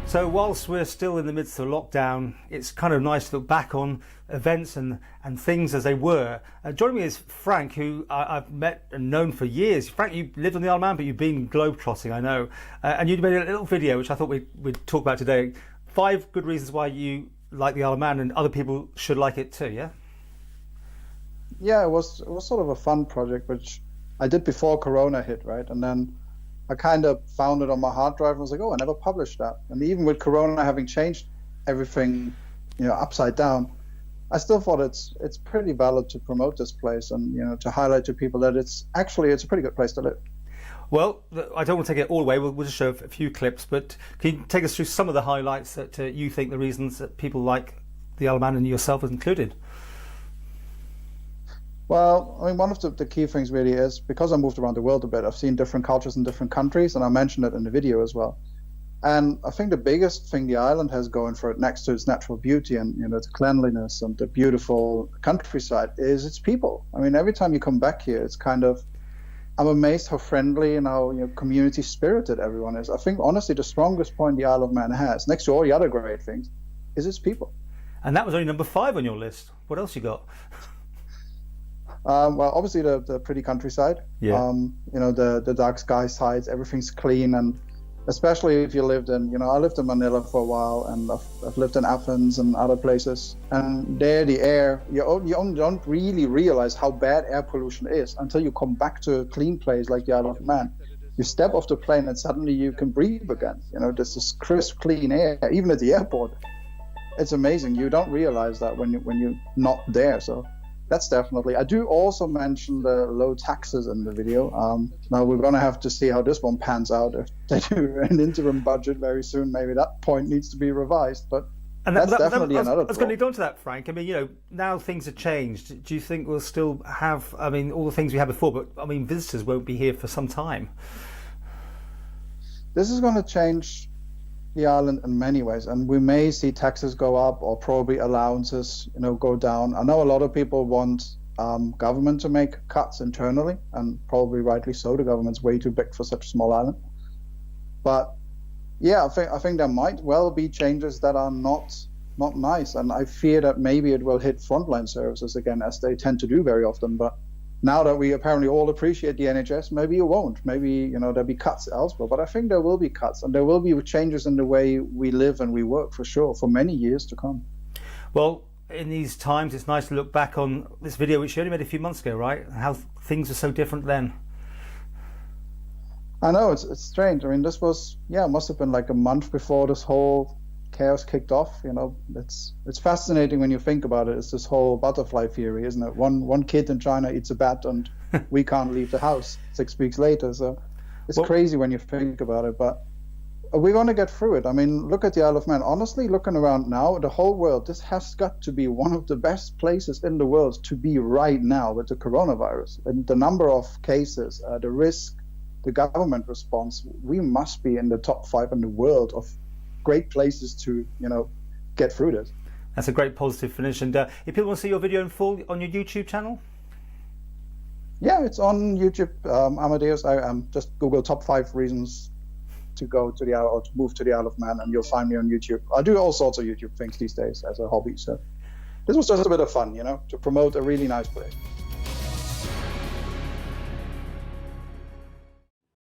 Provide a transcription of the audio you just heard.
So whilst we're still in the midst of lockdown, it's kind of nice to look back on events and things as they were. Joining me is Frank, who I've met and known for years. Frank, you lived on the Isle of Man, but you've been globetrotting, I know. And you made a little video, which I thought we'd talk about today. 5 good reasons why you like the Isle of Man and other people should like it too, yeah? Yeah, it was sort of a fun project, which I did before Corona hit, right? And then I kind of found it on my hard drive and was like, oh, I never published that. And even with Corona having changed everything, upside down, I still thought it's pretty valid to promote this place and, to highlight to people that it's a pretty good place to live. Well, I don't want to take it all away. We'll just show a few clips, but can you take us through some of the highlights that you think the reasons that people like the Isle of Man and yourself is included? Well, I mean, one of the key things really is, because I moved around the world a bit, I've seen different cultures in different countries, and I mentioned it in the video as well. And I think the biggest thing the island has going for it, next to its natural beauty and, the cleanliness and the beautiful countryside, is its people. I mean, every time you come back here, it's kind of, I'm amazed how friendly and how community spirited everyone is. I think, honestly, the strongest point the Isle of Man has, next to all the other great things, is its people. And that was only number 5 on your list. What else you got? Well, obviously the pretty countryside. Yeah. The dark sky sides, everything's clean, and especially if you lived in, I lived in Manila for a while, and I've lived in Athens and other places, and there the air, you don't really realize how bad air pollution is until you come back to a clean place like the Isle of Man. You step off the plane and suddenly you can breathe again. There's this crisp, clean air, even at the airport. It's amazing. You don't realize that when you're not there. So that's definitely. I do also mention the low taxes in the video. Now we're going to have to see how this one pans out. If they do an interim budget very soon, maybe that point needs to be revised. But that's definitely another. I was going to go on to that, Frank. I mean, now things have changed. Do you think we'll still have, all the things we had before, but visitors won't be here for some time? This is going to change the island in many ways, and we may see taxes go up or probably allowances go down. I know a lot of people want government to make cuts internally, and probably rightly so. The government's way too big for such a small island. But yeah, I think there might well be changes that are not nice, and I fear that maybe it will hit frontline services again, as they tend to do very often. But now that we apparently all appreciate the NHS, maybe you won't. Maybe, there'll be cuts elsewhere. But I think there will be cuts, and there will be changes in the way we live and we work, for sure, for many years to come. Well, in these times, it's nice to look back on this video, which you only made a few months ago, right? How things were so different then. I know, it's strange. I mean, this was, must have been like a month before this whole chaos kicked off. It's fascinating when you think about it. It's this whole butterfly theory, isn't it? One kid in China eats a bat and we can't leave the house 6 weeks later. So it's crazy when you think about it, but we're going to get through it. I mean, look at the Isle of Man. Honestly, looking around now, the whole world, this has got to be one of the best places in the world to be right now with the coronavirus. And the number of cases, the risk, the government response, we must be in the top 5 in the world of great places to, get through this. That's a great positive finish. And if people want to see your video in full on your YouTube channel? Yeah, it's on YouTube. Amadeus, I just Google top 5 reasons to go to the Isle or to move to the Isle of Man, and you'll find me on YouTube. I do all sorts of YouTube things these days as a hobby. So this was just a bit of fun, to promote a really nice place.